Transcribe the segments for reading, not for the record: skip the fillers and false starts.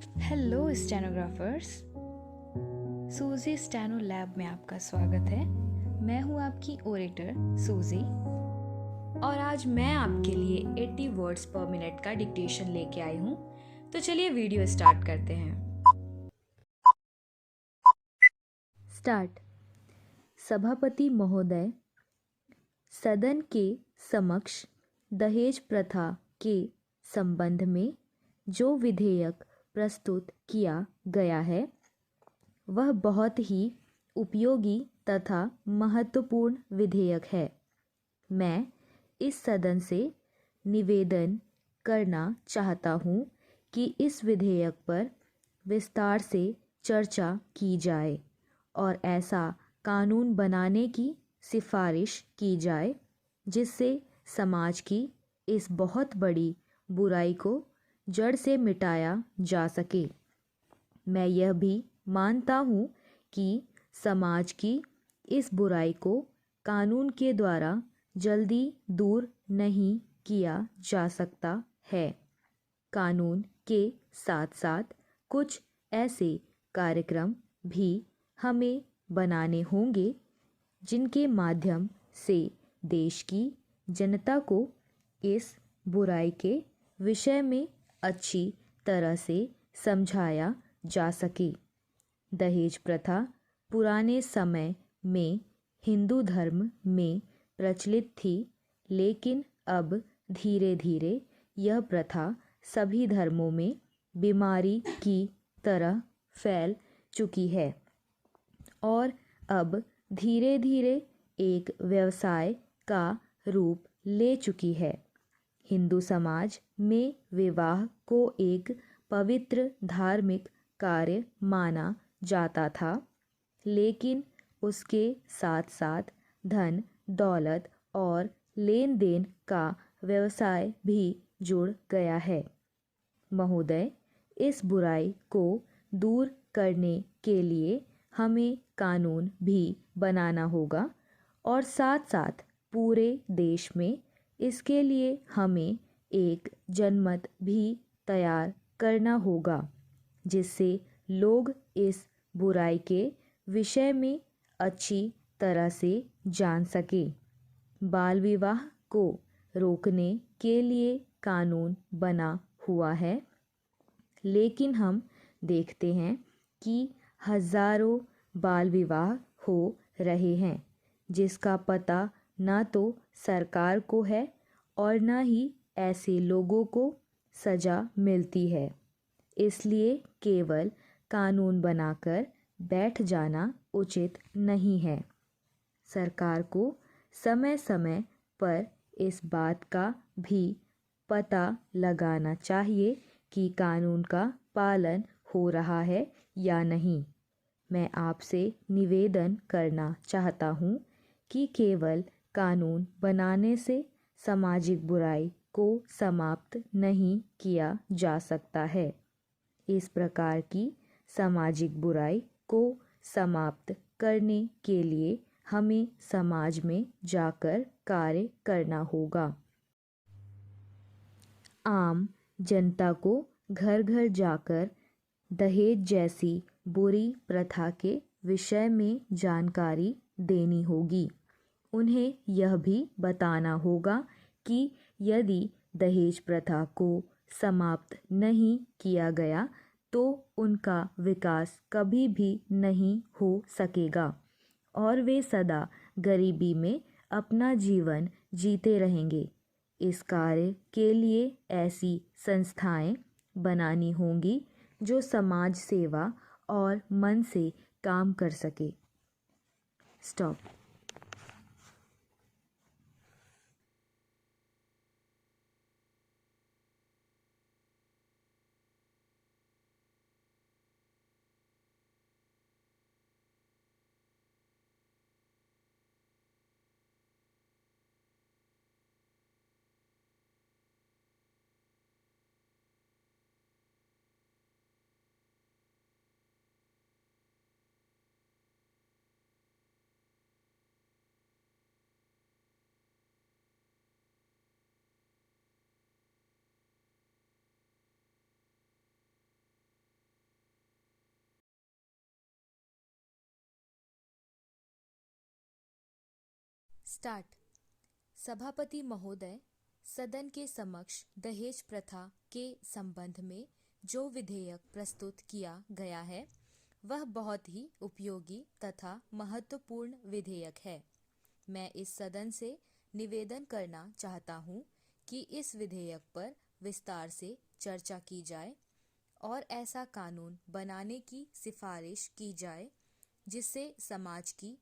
Hello stenographers. सूजी steno lab में आपका स्वागत है। मैं हूं आपकी ओरेटर सूजी और आज मैं आपके लिए 80 वर्ड्स पर मिनट का डिक्टेशन लेके आई हूं। तो चलिए वीडियो स्टार्ट करते हैं। स्टार्ट। सभापति महोदय, सदन के समक्ष दहेज प्रथा के संबंध में जो विधेयक प्रस्तुत किया गया है वह बहुत ही उपयोगी तथा महत्वपूर्ण विधेयक है। मैं इस सदन से निवेदन करना चाहता हूँ कि इस विधेयक पर विस्तार से चर्चा की जाए और ऐसा कानून बनाने की सिफारिश की जाए जिससे समाज की इस बहुत बड़ी बुराई को जड़ से मिटाया जा सके। मैं यह भी मानता हूँ कि समाज की इस बुराई को कानून के द्वारा जल्दी दूर नहीं किया जा सकता है। कानून के साथ साथ कुछ ऐसे कार्यक्रम भी हमें बनाने होंगे जिनके माध्यम से देश की जनता को इस बुराई के विषय में अच्छी तरह से समझाया जा सके। दहेज प्रथा पुराने समय में हिंदू धर्म में प्रचलित थी, लेकिन अब धीरे धीरे यह प्रथा सभी धर्मों में बीमारी की तरह फैल चुकी है और अब धीरे धीरे एक व्यवसाय का रूप ले चुकी है। हिंदू समाज में विवाह को एक पवित्र धार्मिक कार्य माना जाता था, लेकिन उसके साथ साथ धन दौलत और लेन देन का व्यवसाय भी जुड़ गया है। महोदय, इस बुराई को दूर करने के लिए हमें कानून भी बनाना होगा और साथ साथ पूरे देश में इसके लिए हमें एक जनमत भी तैयार करना होगा जिससे लोग इस बुराई के विषय में अच्छी तरह से जान सके। बाल विवाह को रोकने के लिए कानून बना हुआ है, लेकिन हम देखते हैं कि हजारों बाल विवाह हो रहे हैं जिसका पता ना तो सरकार को है और ना ही ऐसे लोगों को सज़ा मिलती है। इसलिए केवल कानून बनाकर बैठ जाना उचित नहीं है। सरकार को समय समय पर इस बात का भी पता लगाना चाहिए कि कानून का पालन हो रहा है या नहीं। मैं आपसे निवेदन करना चाहता हूँ कि केवल कानून बनाने से सामाजिक बुराई को समाप्त नहीं किया जा सकता है। इस प्रकार की सामाजिक बुराई को समाप्त करने के लिए हमें समाज में जाकर कार्य करना होगा। आम जनता को घर घर जाकर दहेज जैसी बुरी प्रथा के विषय में जानकारी देनी होगी। उन्हें यह भी बताना होगा कि यदि दहेज प्रथा को समाप्त नहीं किया गया तो उनका विकास कभी भी नहीं हो सकेगा और वे सदा गरीबी में अपना जीवन जीते रहेंगे। इस कार्य के लिए ऐसी संस्थाएं बनानी होंगी जो समाज सेवा और मन से काम कर सके। स्टॉप। स्टार्ट। सभापति महोदय, सदन के समक्ष दहेज प्रथा के संबंध में जो विधेयक प्रस्तुत किया गया है वह बहुत ही उपयोगी तथा महत्वपूर्ण विधेयक है। मैं इस सदन से निवेदन करना चाहता हूँ कि इस विधेयक पर विस्तार से चर्चा की जाए और ऐसा कानून बनाने की सिफारिश की जाए जिससे समाज की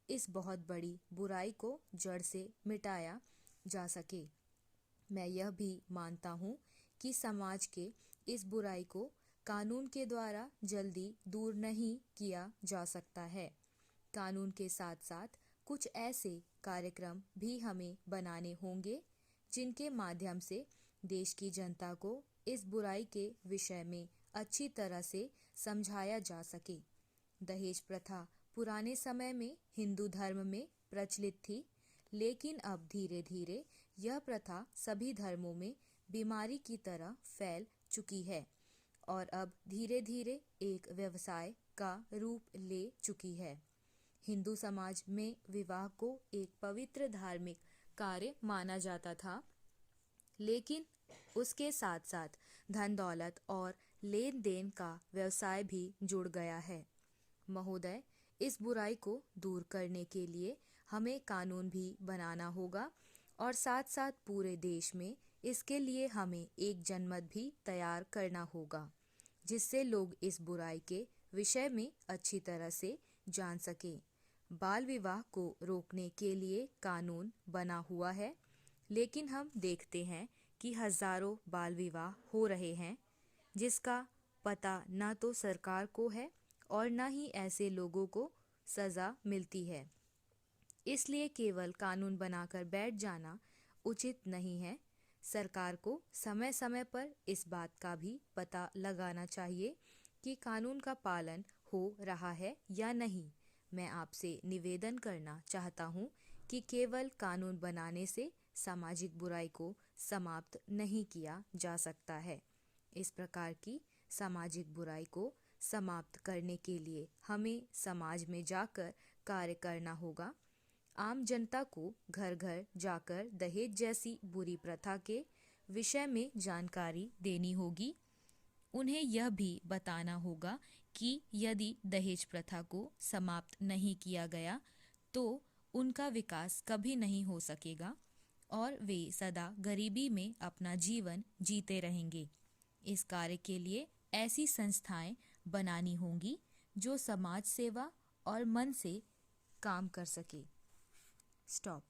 इस बहुत बड़ी बुराई को जड़ से मिटाया जा सके। मैं यह भी मानता हूँ कि समाज के इस बुराई को कानून के द्वारा जल्दी दूर नहीं किया जा सकता है। कानून के साथ साथ कुछ ऐसे कार्यक्रम भी हमें बनाने होंगे जिनके माध्यम से देश की जनता को इस बुराई के विषय में अच्छी तरह से समझाया जा सके। दहेज प्रथा पुराने समय में हिंदू धर्म में प्रचलित थी, लेकिन अब धीरे धीरे यह प्रथा सभी धर्मों में बीमारी की तरह फैल चुकी है और अब धीरे धीरे एक व्यवसाय का रूप ले चुकी है। हिंदू समाज में विवाह को एक पवित्र धार्मिक कार्य माना जाता था, लेकिन उसके साथ साथ धन दौलत और लेन देन का व्यवसाय भी जुड़ गया है। महोदय, इस बुराई को दूर करने के लिए हमें कानून भी बनाना होगा और साथ साथ पूरे देश में इसके लिए हमें एक जनमत भी तैयार करना होगा जिससे लोग इस बुराई के विषय में अच्छी तरह से जान सकें। बाल विवाह को रोकने के लिए कानून बना हुआ है, लेकिन हम देखते हैं कि हजारों बाल विवाह हो रहे हैं जिसका पता न तो सरकार को है और न ही ऐसे लोगों को सज़ा मिलती है। इसलिए केवल कानून बनाकर बैठ जाना उचित नहीं है। सरकार को समय समय पर इस बात का भी पता लगाना चाहिए कि कानून का पालन हो रहा है या नहीं। मैं आपसे निवेदन करना चाहता हूँ कि केवल कानून बनाने से सामाजिक बुराई को समाप्त नहीं किया जा सकता है। इस प्रकार की सामाजिक बुराई को समाप्त करने के लिए हमें समाज में जाकर कार्य करना होगा। आम जनता को घर घर जाकर दहेज जैसी बुरी प्रथा के विषय में जानकारी देनी होगी। उन्हें यह भी बताना होगा कि यदि दहेज प्रथा को समाप्त नहीं किया गया तो उनका विकास कभी नहीं हो सकेगा और वे सदा गरीबी में अपना जीवन जीते रहेंगे। इस कार्य के लिए ऐसी संस्थाएं बनानी होंगी जो समाज सेवा और मन से काम कर सके। स्टॉप।